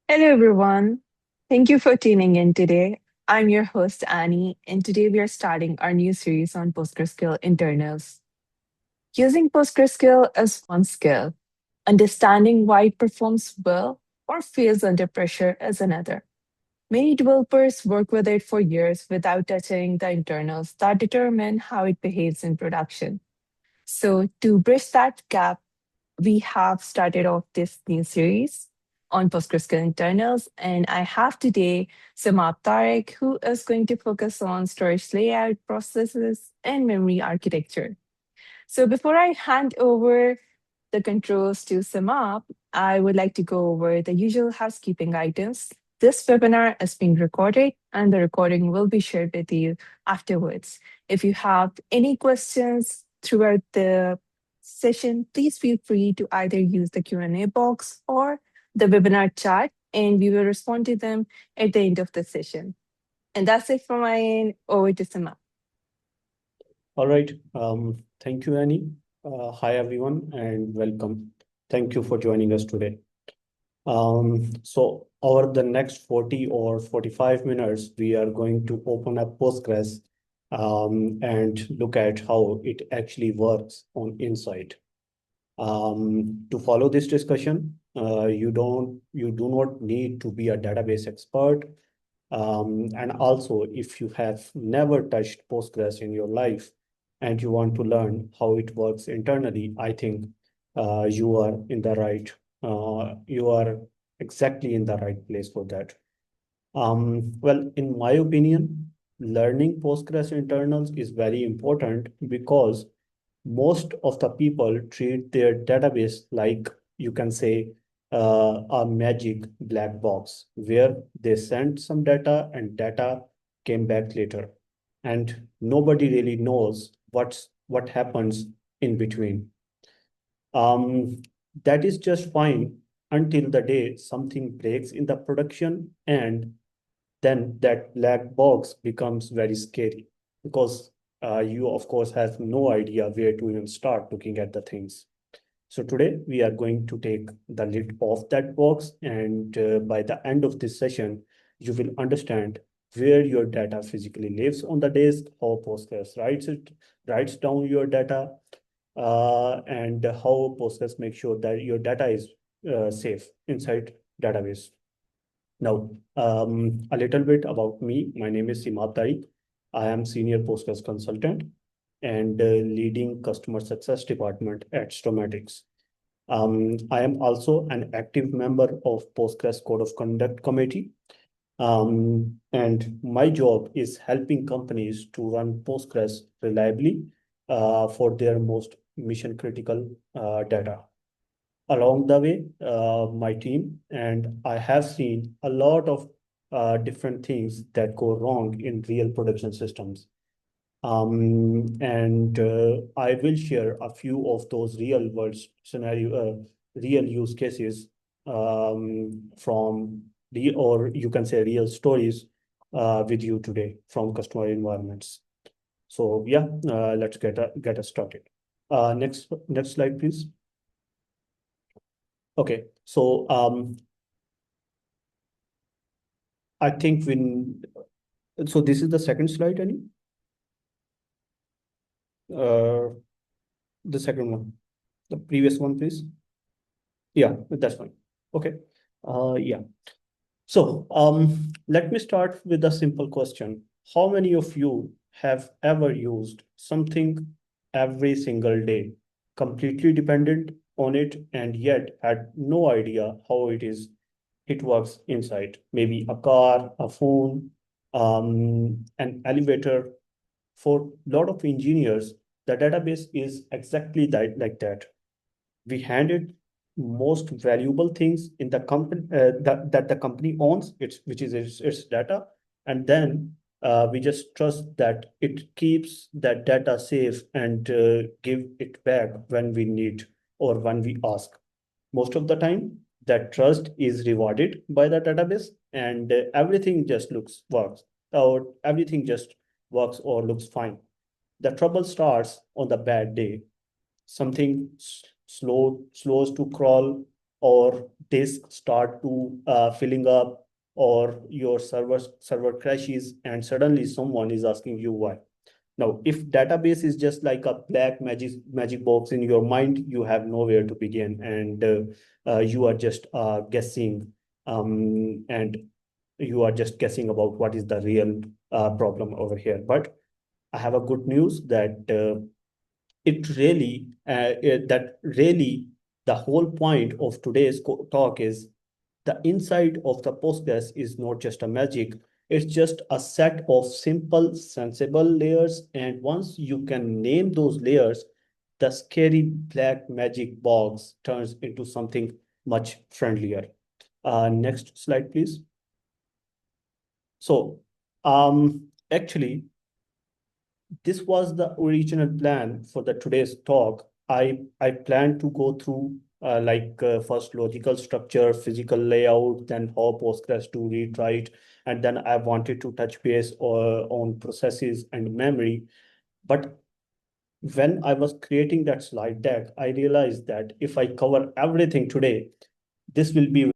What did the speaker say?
Hello, everyone. Thank you for tuning in today. I'm your host, Annie, and today we are starting our new series on PostgreSQL internals. Using PostgreSQL as one skill, understanding why it performs well or fails under pressure as another. Many developers work with it for years without touching the internals that determine how it behaves in production. So, to bridge that gap, we have started off this new series on PostgreSQL internals, and I have today Semab Tariq, who is going to focus on storage layout, processes, and memory architecture. So before I hand over the controls to Semab, I would like to go over the usual housekeeping items. This webinar is being recorded and the recording will be shared with you afterwards. If you have any questions throughout the session, please feel free to either use the Q&A box or the webinar chat, and we will respond to them at the end of the session. And that's it from my end. Over to Semab. All right. Thank you, Annie. Hi, everyone, and welcome. Thank you for joining us today. So over the next 40 or 45 minutes, we are going to open up Postgres and look at how it actually works on inside. To follow this discussion, you do not need to be a database expert. And also, if you have never touched Postgres in your life and you want to learn how it works internally, I think you are in the right, you are exactly in the right place for that. Well, in my opinion, learning Postgres internals is very important because most of the people treat their database like, you can say, a magic black box where they sent some data and data came back later, and nobody really knows what happens in between. um, that is just fine until the day something breaks in the production, and then that black box becomes very scary because you, of course, have no idea where to even start looking at the things. So today we are going to take the lid off that box, and by the end of this session, you will understand where your data physically lives on the disk, how Postgres writes down your data, and how Postgres makes sure that your data is safe inside database. Now, a little bit about me. My name is Semab Tariq. I am Senior Postgres Consultant and leading Customer Success Department at Stormatics. I am also an active member of Postgres Code of Conduct Committee. And my job is helping companies to run Postgres reliably for their most mission critical data. Along the way, my team and I have seen a lot of different things that go wrong in real production systems. And I will share a few of those real world real use cases from the, or you can say real stories with you today from customer environments. So yeah, let's get us started. Next slide, please. Okay, so I think when so this is the second slide, Annie. Uh, the second one, the previous one, please. Yeah, that's fine. Okay. Yeah. So let me start with a simple question. How many of you have ever used something every single day, completely dependent on it, and yet had no idea how it works inside? Maybe a car, a phone, an elevator. For a lot of engineers, the database is exactly that, like that. We hand it most valuable things in the company that the company owns, which is its data, and then we just trust that it keeps that data safe and give it back when we need or when we ask. Most of the time, that trust is rewarded by the database, and everything just works, or everything just works or looks fine. The trouble starts on the bad day. Something slows to crawl, or disk start to filling up, or your server crashes and suddenly someone is asking you why. Now, if database is just like a black magic box in your mind, you have nowhere to begin, and you are just guessing, and you are just guessing about what is the real problem over here. But I have a good news that that really the whole point of today's talk is the inside of the Postgres is not just a magic, it's just a set of simple, sensible layers. And once you can name those layers, the scary black magic box turns into something much friendlier. Next slide, please. So, actually, this was the original plan for the today's talk. I plan to go through first logical structure, physical layout, then how Postgres to read write, and then I wanted to touch base on processes and memory. But when I was creating that slide deck, I realized that if I cover everything today, this will be